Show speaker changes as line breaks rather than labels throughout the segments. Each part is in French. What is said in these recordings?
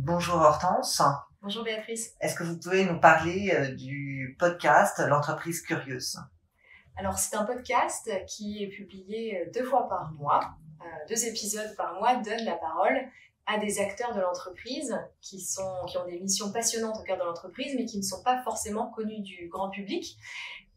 Bonjour Hortense.
Bonjour Béatrice.
Est-ce que vous pouvez nous parler du podcast L'entreprise curieuse?
Alors c'est un podcast qui est publié 2 fois par mois. 2 épisodes par mois donnent la parole à des acteurs de l'entreprise qui ont des missions passionnantes au cœur de l'entreprise mais qui ne sont pas forcément connus du grand public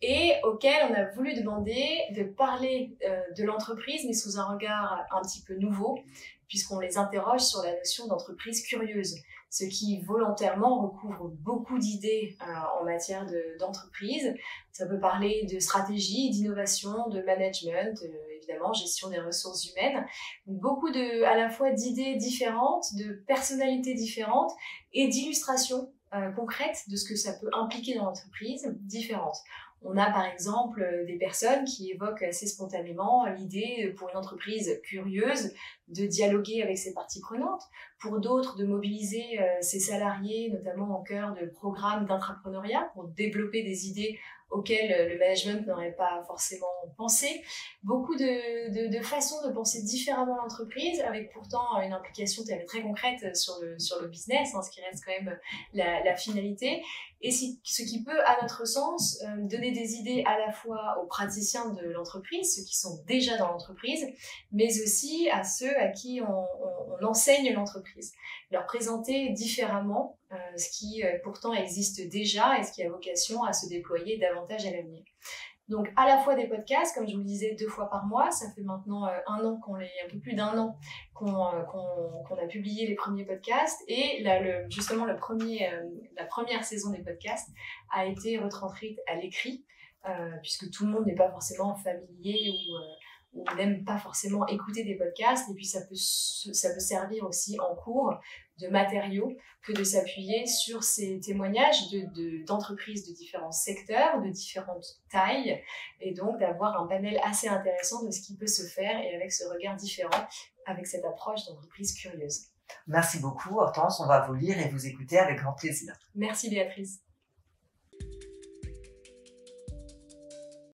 et auxquels on a voulu demander de parler de l'entreprise mais sous un regard un petit peu nouveau puisqu'on les interroge sur la notion d'entreprise curieuse, ce qui volontairement recouvre beaucoup d'idées en matière d'entreprise. Ça peut parler de stratégie, d'innovation, de management, évidemment, gestion des ressources humaines. Donc, beaucoup à la fois d'idées différentes, de personnalités différentes et d'illustrations concrètes de ce que ça peut impliquer dans l'entreprise différentes. On a par exemple des personnes qui évoquent assez spontanément l'idée pour une entreprise curieuse de dialoguer avec ses parties prenantes, pour d'autres de mobiliser ses salariés, notamment au cœur de programmes d'intrapreneuriat pour développer des idées auxquelles le management n'aurait pas forcément pensé. Beaucoup de façons de penser différemment l'entreprise, avec pourtant une implication très concrète sur le business, ce qui reste quand même la finalité. Et ce qui peut, à notre sens, donner des idées à la fois aux praticiens de l'entreprise, ceux qui sont déjà dans l'entreprise, mais aussi à ceux à qui on enseigne l'entreprise. Leur présenter différemment ce qui pourtant existe déjà et ce qui a vocation à se déployer davantage à l'avenir. Donc à la fois des podcasts, comme je vous le disais, 2 fois par mois, ça fait maintenant un peu plus d'un an qu'on a publié les premiers podcasts et là, justement la première saison des podcasts a été retranscrite à l'écrit puisque tout le monde n'est pas forcément familier ou n'aime pas forcément écouter des podcasts et puis ça peut servir aussi en cours de matériaux que de s'appuyer sur ces témoignages d'entreprises de différents secteurs, de différentes tailles et donc d'avoir un panel assez intéressant de ce qui peut se faire et avec ce regard différent, avec cette approche d'entreprise curieuse.
Merci beaucoup Hortense, on va vous lire et vous écouter avec grand plaisir.
Merci Béatrice.